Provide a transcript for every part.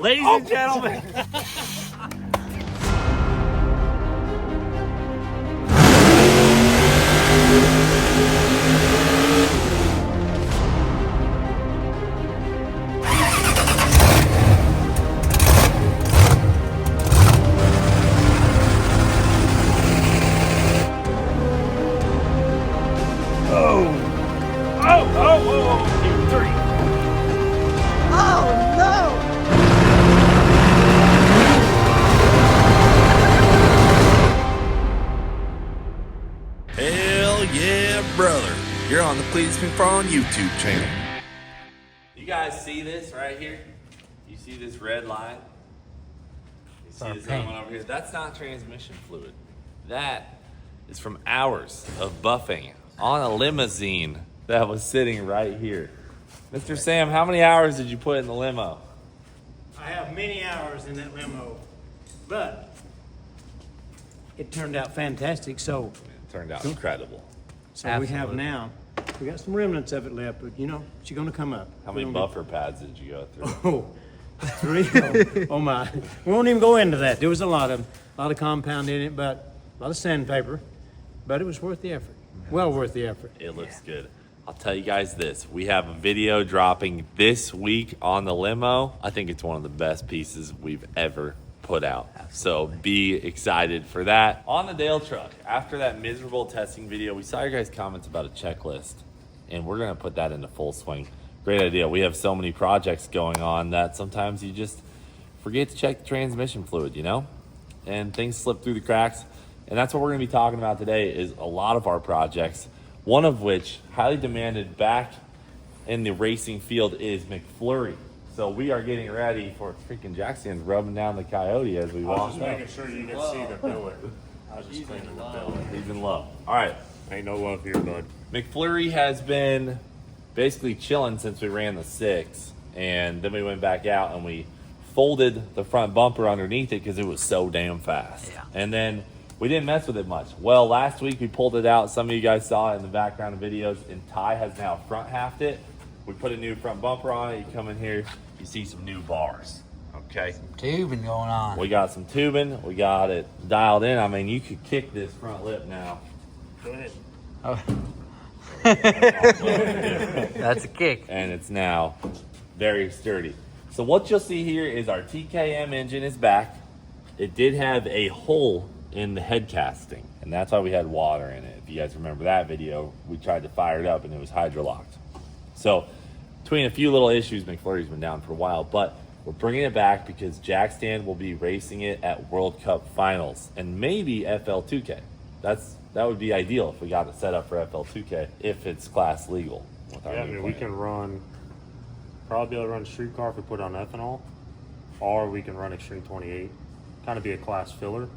Ladies and gentlemen. Hell yeah, brother. You're on the Cleetus McFarland YouTube channel. You guys see this right here? You see this red line? You see this other one over here? That's not transmission fluid. That is from hours of buffing on a limousine that was sitting right here. Mr. Sam, how many hours did you put in the limo? I have many hours in that limo, but it turned out fantastic. So It turned out incredible. we have now, we got some remnants of it left, but you know, she's gonna come up. How many buffer pads did you go through? Oh, 3. Oh my. We won't even go into that. There was a lot of compound in it, but a lot of sandpaper, but it was worth the effort. Well worth the effort. It looks good. I'll tell you guys this. We have a video dropping this week on the limo. I think it's one of the best pieces we've ever put out. So be excited for that. On the Dale truck, after that miserable testing video, we saw your guys' comments about a checklist, and we're going to put that into full swing. Great idea. We have so many projects going on that sometimes you just forget to check the transmission fluid, you know? And things slip through the cracks. And that's what we're going to be talking about today is a lot of our projects, one of which highly demanded back in the racing field is McFlurry. So we are getting ready for freaking Jackson's rubbing down the coyote as we walk I was just up. making sure you could see the billet. I was just cleaning the billet. He's in love. All right. Ain't no love here, bud. McFlurry has been basically chilling since we ran the 6, and then we went back out and we folded the front bumper underneath it because it was so damn fast. Yeah. And then we didn't mess with it much. Well, last week we pulled it out. Some of you guys saw it in the background of videos, and Ty has now front halved it. We put a new front bumper on it. You come in here, you see some new bars. Okay. Tubing going on. We got some tubing. We got it dialed in. I mean, you could kick this front lip now. Go ahead. Oh. That's a kick. And it's now very sturdy. So what you'll see here is our TKM engine is back. It did have a hole in the head casting, and that's why we had water in it. If you guys remember that video, we tried to fire it up and it was hydrolocked. So between a few little issues, McFlurry's been down for a while, but we're bringing it back because Jack Stand will be racing it at World Cup finals and maybe FL2K. That would be ideal if we got it set up for FL2K if it's class legal. With our Yeah, I new mean, we plan. can probably be able to run street car if we put on ethanol, or we can run Extreme 28. Kind of be a class filler,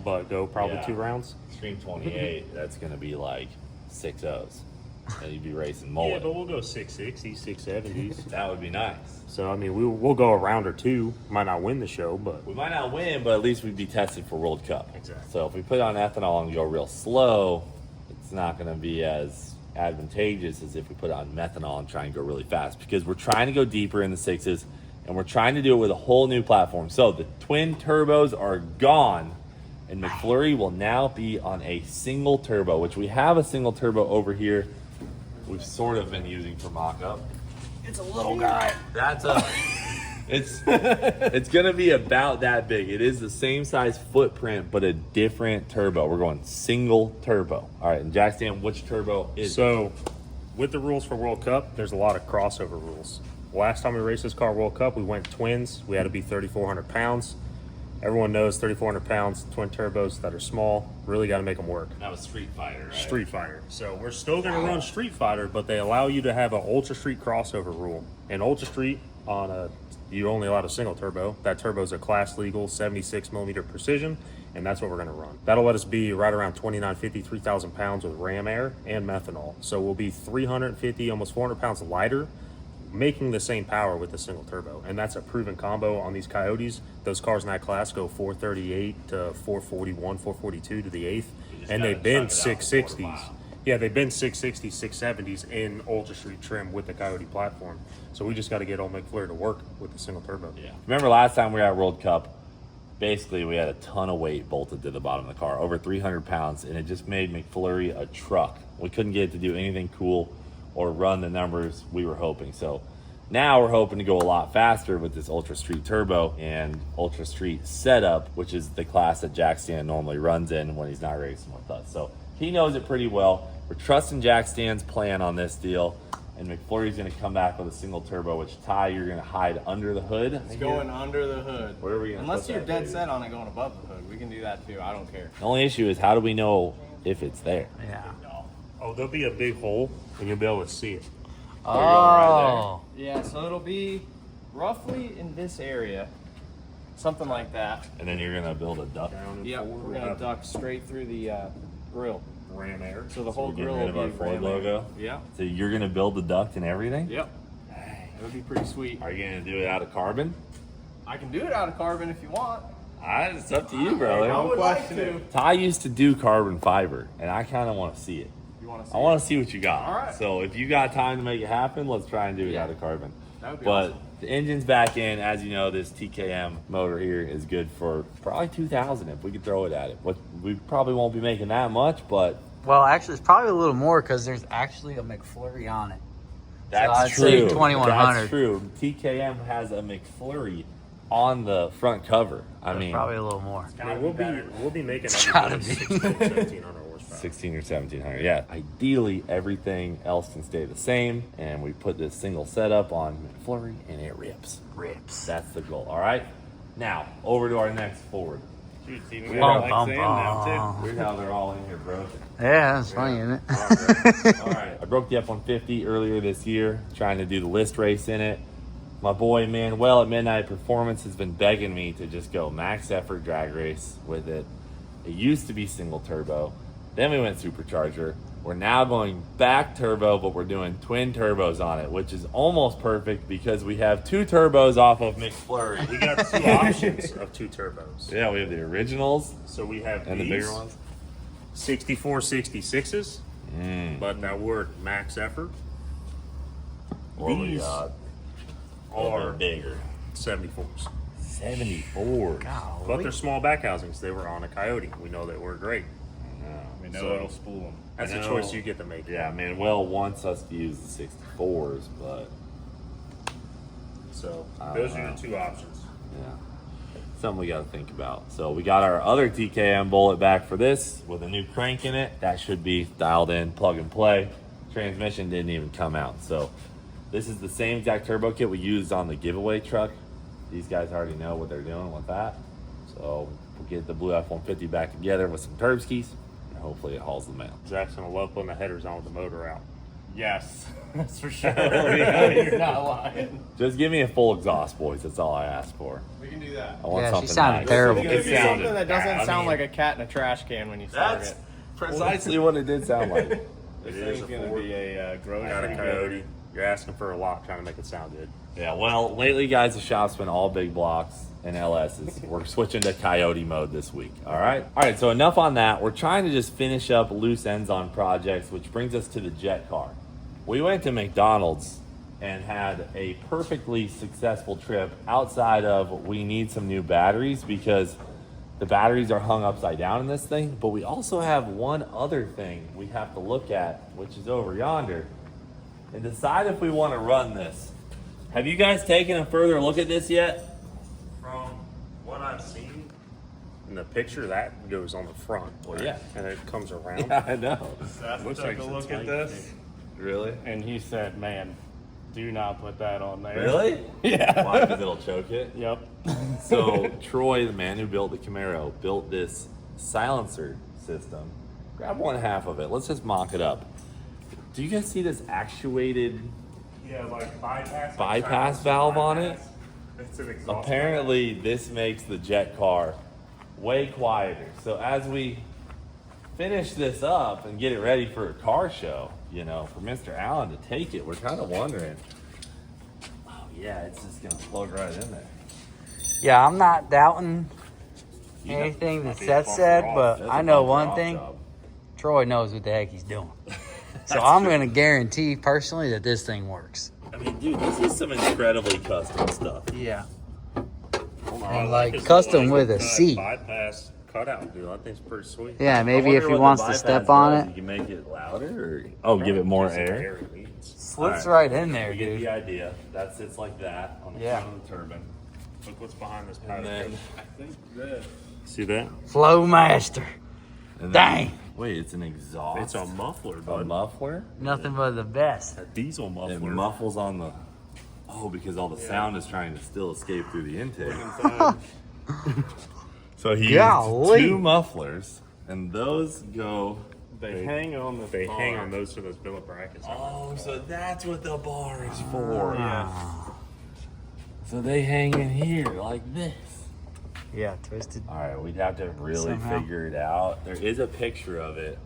but go probably 2 rounds. Extreme 28, that's going to be like 6.0s. And you'd be racing Yeah, Mullet. but we'll go 660s, 670s. That would be nice. So, I mean, we'll go a round or 2. Might not win the show, but We might not win, but at least we'd be tested for World Cup. Exactly. So if we put on ethanol and go real slow, it's not going to be as advantageous as if we put on methanol and try and go really fast, because we're trying to go deeper in the 6s and we're trying to do it with a whole new platform. So the twin turbos are gone, and McFlurry will now be on a single turbo, which we have a single turbo over here. We've sort of been using for mock-up. It's a little guy. That's a... It's gonna be about that big. It is the same size footprint, but a different turbo. We're going single turbo. All right, and Jack Stan, which turbo is it? So, with the rules for World Cup, there's a lot of crossover rules. Last time we raced this car World Cup, we went twins. We had to be 3,400 pounds. Everyone knows 3,400 pounds, twin turbos that are small, really got to make them work. That was Street Fighter, right? Street Fighter. So we're still going to run Street Fighter, but they allow you to have an Ultra Street crossover rule. And Ultra Street, you only allowed a single turbo. That turbo is a class legal 76 millimeter precision, and that's what we're going to run. That'll let us be right around 2,950, 3,000 pounds with ram air and methanol. So we'll be 350, almost 400 pounds lighter, making the same power with a single turbo. And that's a proven combo on these Coyotes. Those cars in that class go 438 to 441, 442 to the eighth, and they've been 660s. Yeah, they've been 660s, 670s in Ultra Street trim with the Coyote platform. So we just got to get old McFlurry to work with the single turbo. Yeah. Remember last time we were at World Cup? Basically, we had a ton of weight bolted to the bottom of the car, over 300 pounds, and it just made McFlurry a truck. We couldn't get it to do anything cool or run the numbers we were hoping. So now we're hoping to go a lot faster with this Ultra Street Turbo and Ultra Street setup, which is the class that Jack Stan normally runs in when he's not racing with us. So he knows it pretty well. We're trusting Jack Stan's plan on this deal. And McFlurry's going to come back with a single turbo, which, Ty, you're going to hide under the hood. It's going under the hood. Where are we going to Unless you're dead set on it going above the hood. We can do that too. I don't care. The only issue is, how do we know if it's there? Yeah. Oh, there'll be a big hole, and you'll be able to see it. Oh. Yeah, so it'll be roughly in this area. Something like that. And then you're going to build a duct. Down and Yep, forward, we're we'll going to have duck straight through the grill. ram air. So the whole we're getting grill rid will of be our Ford ram air. logo? Yeah. So you're going to build the duct and everything? Yep. It would be pretty sweet. Are you going to do it out of carbon? I can do it out of carbon if you want. It's up to you, brother. I would like to. Ty used to do carbon fiber, and I kind of want to see it. You want to see I want to see what you got. All right. So if you got time to make it happen, let's try and do it Yeah. out of carbon. That would be But awesome. the engine's back in. As you know, this TKM motor here is good for probably 2,000 if we could throw it at it. We probably won't be making that much, but Well, actually, it's probably a little more because there's actually a McFlurry on it. that's I'd true. say 2,100. That's true. TKM has a McFlurry on the front cover. I mean, Probably a little more. I mean, we'll be making gotta everything be. 1,600 horsepower. 16 or 1700. Yeah. Ideally, everything else can stay the same, and we put this single setup on McFlurry, and it rips. Rips. That's the goal. All right. Now over to our next Ford. Shoot, Steven, Weird Bum, like bum, saying that too. bum. Weird how they're all in here broken. Yeah, that's funny, isn't it? All right. I broke the F-150 earlier this year, trying to do the list race in it. My boy Manuel at Midnight Performance has been begging me to just go max effort drag race with it. It used to be single turbo. Then we went supercharger. We're now going back turbo, but we're doing twin turbos on it, which is almost perfect because we have two turbos off of McFlurry. We got two options of two turbos. Yeah, we have the originals So we have and the these bigger ones. 6466s, but that word max effort Or we These got are bigger. 74s. 74. But they're small back housings. They were on a Coyote. We know they were great. We know So- it'll spool them. That's I a know. choice you get to make. Yeah, Manuel wants us to use the 64s, but So I those don't are know. your two options. yeah, something we got to think about. So we got our other TKM Bullet back for this with a new crank in it. That should be dialed in, plug and play. Transmission didn't even come out. So this is the same exact turbo kit we used on the giveaway truck. These guys already know what they're doing with that. So we'll get the blue F-150 back together with some Turbskis, and hopefully it hauls the mail. Jackson will love putting the headers on with the motor out. Yes, that's for sure. You're not lying. Just give me a full exhaust, boys. That's all I ask for. We can do that. I want Yeah, she something sounded nice. terrible. It could be It sounded something that doesn't bad. I sound mean, like a cat in a trash can when you start That's it. precisely what it did sound like. This It thing's is a gonna Ford. be a grocery. Got a Coyote. You're asking for a lot, trying to make it sound good. Yeah, well, lately, guys, the shop's been all big blocks and LSs. We're switching to Coyote mode this week, all right? All right, so enough on that. We're trying to just finish up loose ends on projects, which brings us to the jet car. We went to McDonald's and had a perfectly successful trip outside of we need some new batteries because the batteries are hung upside down in this thing, but we also have one other thing we have to look at, which is over yonder, and decide if we want to run this. Have you guys taken a further look at this yet? From what I've seen in the picture, that goes on the front. Well, yeah. And it comes around. Yeah, I know. Looks like like a it's look a at tight this, thing. Really? and he said, "Man, do not put that on there." Really? Yeah. Why? Because it'll choke it? Yep. So Troy, the man who built the Camaro, built this silencer system. Grab one half of it. Let's just mock it up. Do you guys see this actuated? Yeah, like bypass. Bypass valve on it? It's an exhaust. Apparently, this makes the jet car way quieter. So as we finish this up and get it ready for a car show, you know, for Mr. Allen to take it, we're kind of wondering. Oh yeah, it's just gonna plug right in there. Yeah, I'm not doubting You know, anything that might be a Seth bumper said, off. but That's I a know bumper one off thing. job. Troy knows what the heck he's doing. So I'm going to guarantee personally that this thing works. I mean, dude, this is some incredibly custom stuff. Yeah. I like his custom little with a seat. Bypass cutout, dude. I think it's pretty sweet. Yeah, I maybe wonder if he what the wants to bypass step on does. it, You can make it louder, or give it more Gives air. it leads. slips Alright. right in there, You get dude. the idea. That sits like that on the Yeah. front of the turbine. Look what's behind this And powder then, coat. See that? Flow master. and then- Dang. Wait, it's an exhaust. It's a muffler, a bud. muffler. Nothing but the best. A diesel It muffler. muffles on the. Oh, because all the sound is trying to still escape through the intake. So he Golly. used 2 mufflers, and those go. They hang on those to those billet brackets. Oh, so that's what the bar is for. Yeah. So they hang in here like this. Yeah, twisted. All right, we'd have to really Somehow. figure it out. There is a picture of it,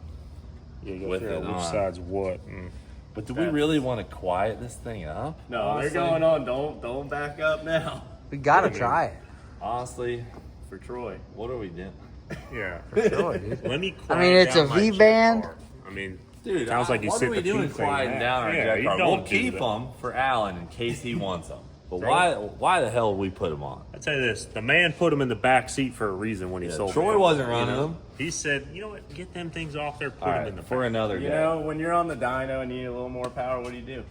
Yeah, you With gotta figure it out which on. side's what. And but do we really want to quiet this thing up? No, Honestly? they're going on. Don't back up now. We got to try it. Honestly, For Troy. what are we doing? yeah. Sure, dude. Let me. I mean, it's quiet a down my jet V-band. car. I mean, Dude, sounds like you what sit are we the doing P thing quieting back. down our Yeah, jet you car? don't We'll do keep that. them for Alan in case he wants them. But Right. why the hell would we put them on? I tell you this: the man put them in the back seat for a reason when he Yeah, sold. Troy them. wasn't running them. He said, "You know what? Get them things off there. Put All them in right, the for back." another You day. know, when you're on the dyno and you need a little more power, what do?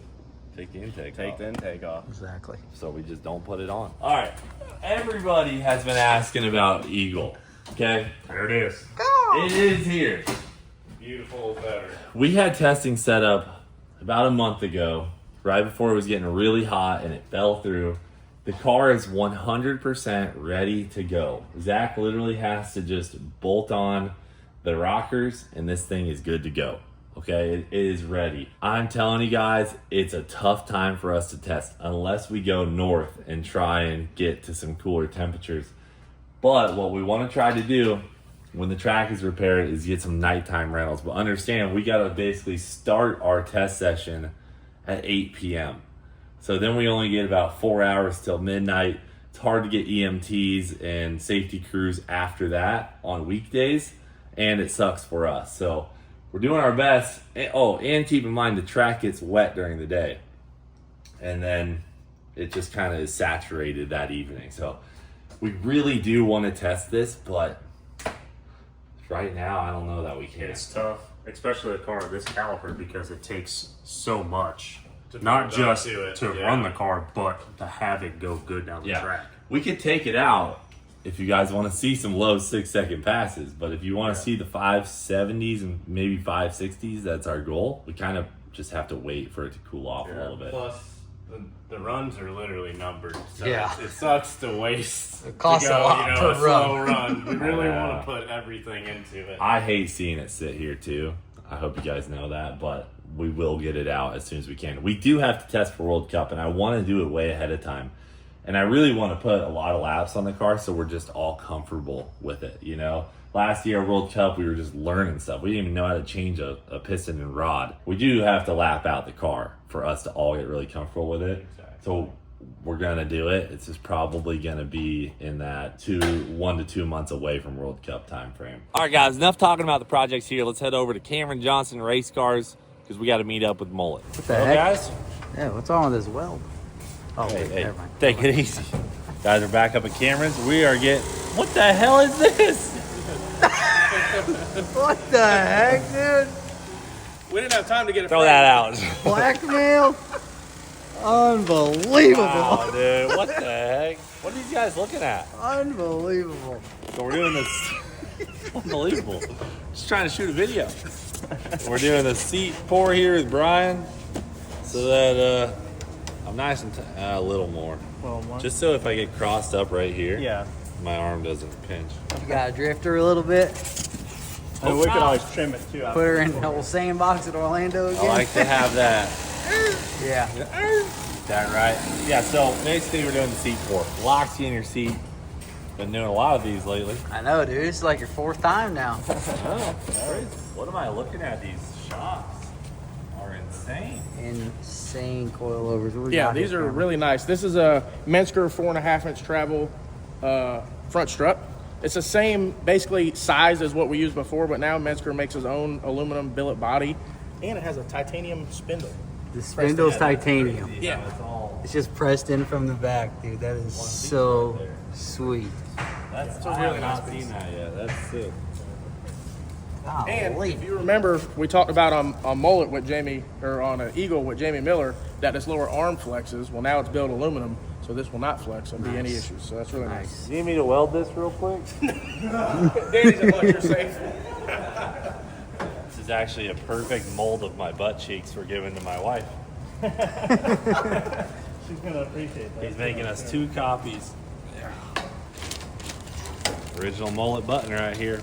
Take the intake Take off. the intake off. Exactly. So we just don't put it on. All right. Everybody has been asking about Eagle. Okay, There it is. it is here. Beautiful better. We had testing set up about a month ago, right before it was getting really hot, and it fell through. The car is 100% ready to go. Zach literally has to just bolt on the rockers, and this thing is good to go. Okay, it is ready. I'm telling you guys, it's a tough time for us to test unless we go north and try and get to some cooler temperatures. But what we want to try to do when the track is repaired is get some nighttime rentals. But understand, we got to basically start our test session at 8 p.m. So then we only get about 4 hours till midnight. It's hard to get EMTs and safety crews after that on weekdays, and it sucks for us. So we're doing our best. And keep in mind the track gets wet during the day, and then it just kind of is saturated that evening. So we really do want to test this, but right now I don't know that we can. It's tough, especially a car of this caliber, because it takes so much. Not just to run the car, but to have it go good down the track. We could take it out if you guys want to see some low 6-second passes, but if you want to see the 570s and maybe 560s, that's our goal. We kind of just have to wait for it to cool off a little bit. Plus, the runs are literally numbered. So Yeah. it sucks to waste. It costs to go, a lot you know, per a slow run. run. We really know. want to put everything into it. I hate seeing it sit here too. I hope you guys know that, but we will get it out as soon as we can. We do have to test for World Cup, and I want to do it way ahead of time. And I really want to put a lot of laps on the car so we're just all comfortable with it, you know? Last year, World Cup, we were just learning stuff. We didn't even know how to change a piston and rod. We do have to lap out the car for us to all get really comfortable with it. Exactly. So we're going to do it. It's just probably going to be in that 1 to 2 months away from World Cup time frame. All right, guys, enough talking about the projects here. Let's head over to Cameron Johnson Race Cars because we got to meet up with Mullet. What the heck? Guys? Yeah, what's on with this weld? Oh, Hey, wait, hey, never mind. take it easy. Guys are back up at Cameron's. We are getting... What the hell is this? What the heck, dude? We didn't have time to get it. Throw that out. Blackmail? Unbelievable. Wow, dude. What the heck? What are these guys looking at? Unbelievable. So we're doing this... Unbelievable. Just trying to shoot a video. We're doing the seat pour here with Brian so that I'm nice and a little more. Well, Just so if I get crossed up right here, yeah. my arm doesn't pinch. You got a drifter a little bit. And we could always trim it too. Put her in the old sandbox at Orlando again. I like to have that. Yeah. That right? Yeah, so basically we're doing the seat pour. Locks you in your seat. Been doing a lot of these lately. I know, dude. It's like your 4th time now. Oh, crazy. What am I looking at? These shocks are insane. Insane coilovers. What we Yeah, got these here, are Cameron? really nice. This is a Mensker 4.5-inch travel front strut. It's the same basically size as what we used before, but now Metzger makes his own aluminum billet body, and it has a titanium spindle. The spindle's titanium. Yeah. It's just pressed in from the back, dude. That is so sweet. That's a really nice not piece. seen that yet. That's sick. And Golly. if you remember, we talked about on Mullet with Jamie, or on an Eagle with Jamie Miller, that this lower arm flexes. Well, now it's built aluminum, so this will not flex. There'll be any issues. So that's really nice. You need me to weld this real quick? Danny's at Lecture Safe. This is actually a perfect mold of my butt cheeks we're giving to my wife. She's gonna appreciate that. He's making us 2 copies. Original Mullet button right here.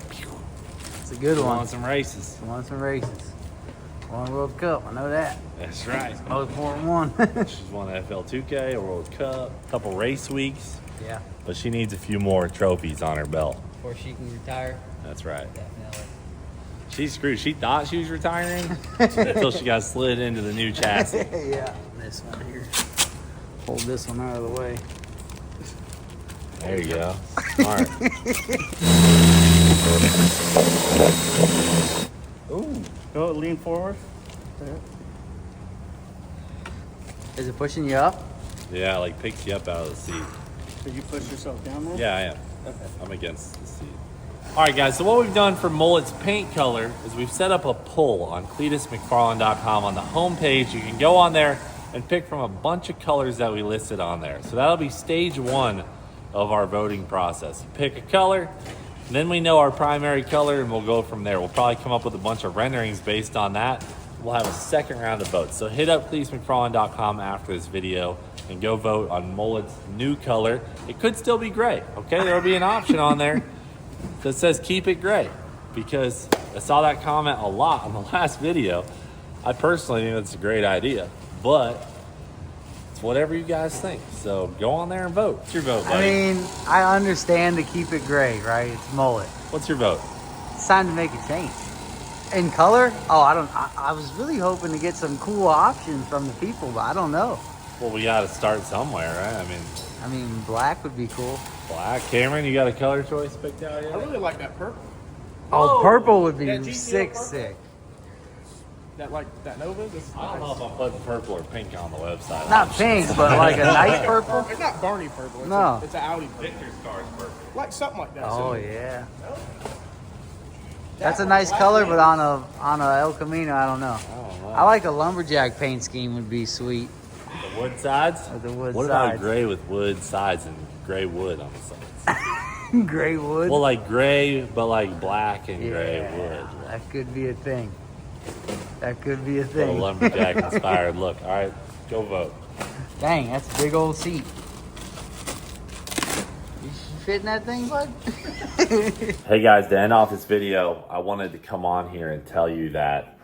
It's a good one. On some races. Won some races. Won World Cup. I know that. That's right. Most important one. She's won FL2K, a World Cup, a couple race weeks, Yeah. but she needs a few more trophies on her belt. Before she can retire. That's right. Definitely. She's screwed. She thought she was retiring until she got slid into the new chassis. Yeah. This one here. Hold this one out of the way. There you go. Smart. Ooh, go lean forward. Is it pushing you up? Yeah, like picks you up out of the seat. Did you push yourself down there? Yeah, I am. I'm against the seat. All right, guys, so what we've done for Mullet's paint color is we've set up a poll on CleetusMcFarland.com on the homepage. You can go on there and pick from a bunch of colors that we listed on there. So that'll be stage 1 of our voting process. You pick a color, then we know our primary color, and we'll go from there. We'll probably come up with a bunch of renderings based on that. We'll have a second round of votes. So hit up CleetusMcFarland.com after this video and go vote on Mullet's new color. It could still be gray, okay? There'll be an option on there that says keep it gray, because I saw that comment a lot on the last video. I personally think that's a great idea, but it's whatever you guys think. So go on there and vote. What's your vote, buddy? I mean, I understand to keep it gray, right? It's Mullet. What's your vote? It's time to make a change. In color? Oh, I was really hoping to get some cool options from the people, but I don't know. Well, we got to start somewhere, right? I mean, black would be cool. Black. Cameron, you got a color choice picked out I yet? really like that purple. Oh, purple would be That GTO sick, purple? sick. That Nova. This is I don't know if I'm putting purple or pink on the website. Not pink, but like a nice purple. It's not Barney purple. It's No. it's an Audi purple. Victor's car's purple. Like something like that. Oh So yeah. That's a nice color, but on a El Camino, I don't know. I like a lumberjack paint scheme would be sweet. The wood sides? Or the wood what sides. about gray with wood sides and gray wood on the sides? Gray wood. Well, like gray, but like black and gray wood. That could be a thing. That could be a A thing. lumberjack inspired look. All right, go vote. Dang, that's a big old seat. You fit in that thing, bud? Hey guys, to end off this video, I wanted to come on here and tell you that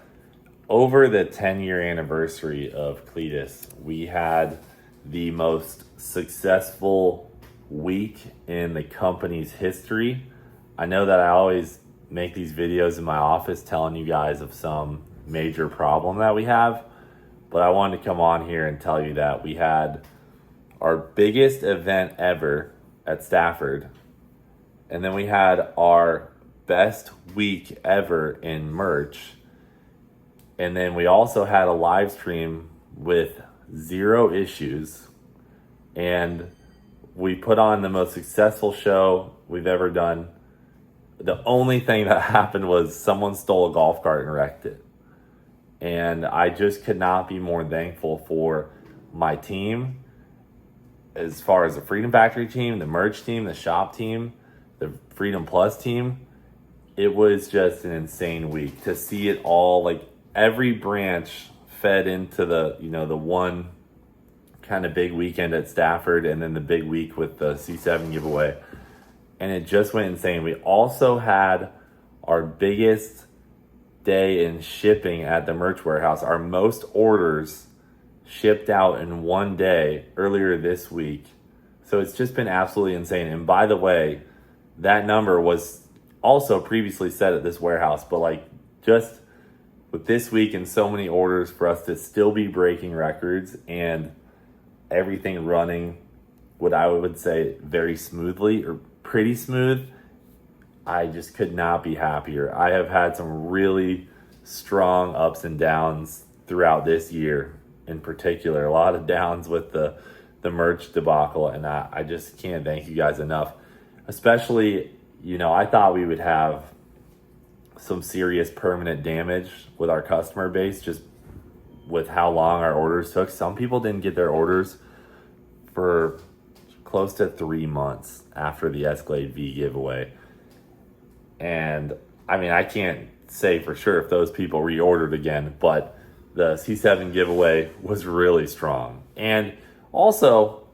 over the 10-year anniversary of Cleetus, we had the most successful week in the company's history. I know that I always make these videos in my office telling you guys of some major problem that we have, but I wanted to come on here and tell you that we had our biggest event ever at Stafford, and then we had our best week ever in merch, and then we also had a live stream with 0 issues, and we put on the most successful show we've ever done. The only thing that happened was someone stole a golf cart and wrecked it. And I just could not be more thankful for my team, as far as the Freedom Factory team, the merch team, the shop team, the Freedom Plus team. It was just an insane week to see it all, like every branch fed into the, the one kind of big weekend at Stafford, and then the big week with the C7 giveaway. And it just went insane. We also had our biggest day in shipping at the merch warehouse. Our most orders shipped out in one day earlier this week. So it's just been absolutely insane. And by the way, that number was also previously set at this warehouse, but like just with this week and so many orders for us to still be breaking records and everything running what I would say very smoothly or pretty smooth, I just could not be happier. I have had some really strong ups and downs throughout this year in particular. A lot of downs with the merch debacle, and I just can't thank you guys enough. Especially, I thought we would have some serious permanent damage with our customer base just with how long our orders took. Some people didn't get their orders for close to 3 months after the Escalade V giveaway. And I mean, I can't say for sure if those people reordered again, but the C7 giveaway was really strong. And also,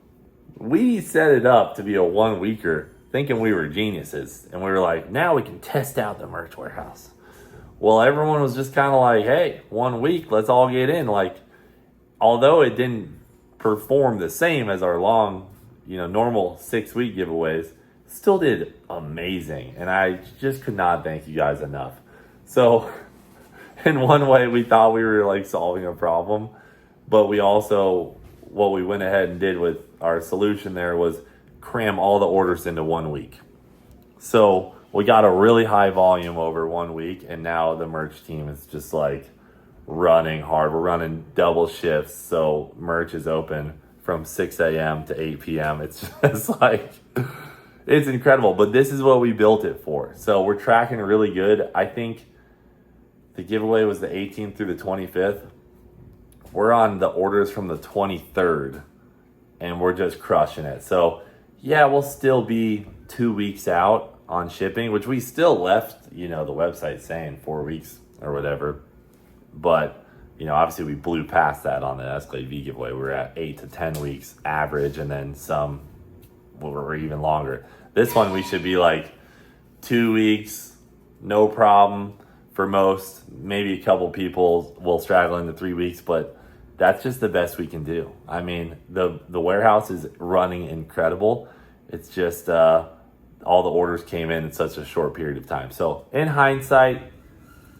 we set it up to be a 1 weeker thinking we were geniuses. And we were like, now we can test out the merch warehouse. Well, everyone was just kind of like, hey, 1 week, let's all get in. Like, although it didn't perform the same as our long, normal 6 week giveaways, still did amazing. And I just could not thank you guys enough. So in one way, we thought we were like solving a problem, but we also, what we went ahead and did with our solution there was cram all the orders into 1 week. So we got a really high volume over 1 week, and now the merch team is just like running hard. We're running double shifts, so merch is open from 6 a.m. to 8 p.m. It's just like, it's incredible, but this is what we built it for. So we're tracking really good. I think the giveaway was the 18th through the 25th. We're on the orders from the 23rd, and we're just crushing it. So yeah, we'll still be 2 weeks out on shipping, which we still left, the website saying 4 weeks or whatever. But, obviously we blew past that on the Escalade V giveaway. We were at 8 to 10 weeks average, and then some were even longer. This one, we should be like 2 weeks, no problem for most. Maybe a couple people will straddle into 3 weeks, but that's just the best we can do. I mean, the warehouse is running incredible. It's just all the orders came in such a short period of time. So in hindsight,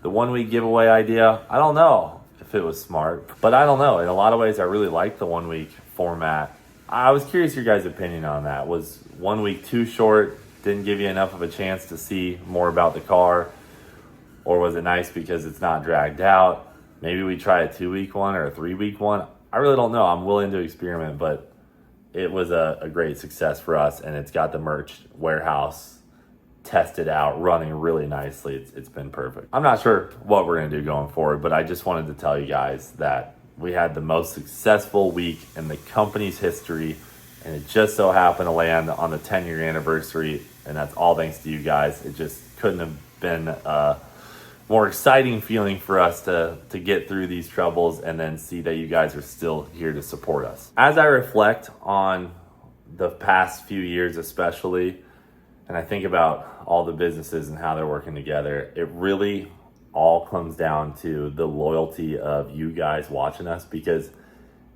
the 1 week giveaway idea, I don't know if it was smart, but I don't know. In a lot of ways, I really like the 1 week format. I was curious your guys' opinion on that. Was 1 week too short? Didn't give you enough of a chance to see more about the car? Or was it nice because it's not dragged out? Maybe we try a 2 week one or a 3 week one. I really don't know. I'm willing to experiment, but it was a great success for us, and it's got the merch warehouse tested out, running really nicely. It's been perfect. I'm not sure what we're going to do going forward, but I just wanted to tell you guys that we had the most successful week in the company's history, and it just so happened to land on the 10-year anniversary, and that's all thanks to you guys. It just couldn't have been more exciting feeling for us to get through these troubles and then see that you guys are still here to support us. As I reflect on the past few years especially, and I think about all the businesses and how they're working together, it really all comes down to the loyalty of you guys watching us. Because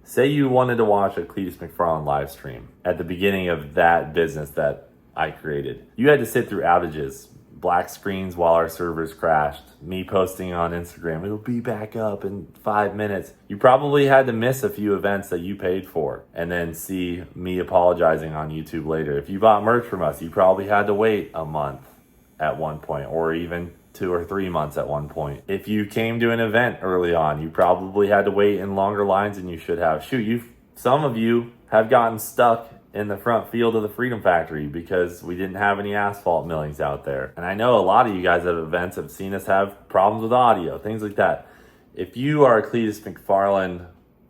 say you wanted to watch a Cleetus McFarland live stream at the beginning of that business that I created, you had to sit through outages, black screens while our servers crashed, me posting on Instagram, it'll be back up in 5 minutes. You probably had to miss a few events that you paid for and then see me apologizing on YouTube later. If you bought merch from us, you probably had to wait a month at one point, or even 2 or 3 months at one point. If you came to an event early on, you probably had to wait in longer lines than you should have. Some of you have gotten stuck in the front field of the Freedom Factory because we didn't have any asphalt millings out there. And I know a lot of you guys at events have seen us have problems with audio, things like that. If you are a Cleetus McFarland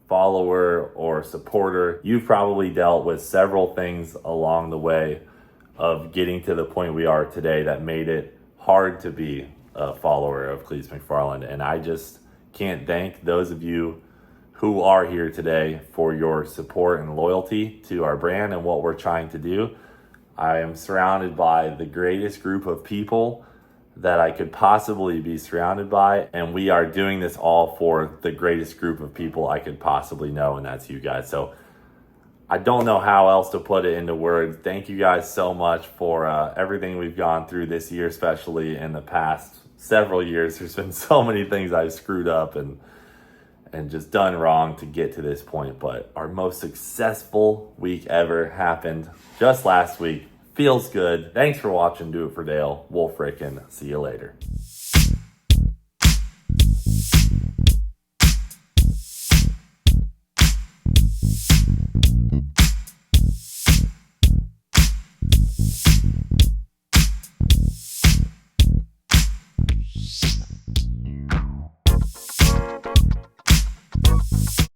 follower or supporter, you've probably dealt with several things along the way of getting to the point we are today that made it hard to be a follower of Cleetus McFarland. And I just can't thank those of you who are here today for your support and loyalty to our brand and what we're trying to do. I am surrounded by the greatest group of people that I could possibly be surrounded by, and we are doing this all for the greatest group of people I could possibly know, and that's you guys. So I don't know how else to put it into words. Thank you guys so much for everything we've gone through this year, especially in the past several years. There's been so many things I've screwed up and just done wrong to get to this point. But our most successful week ever happened just last week. Feels good. Thanks for watching Do It For Dale. We'll frickin' see you later.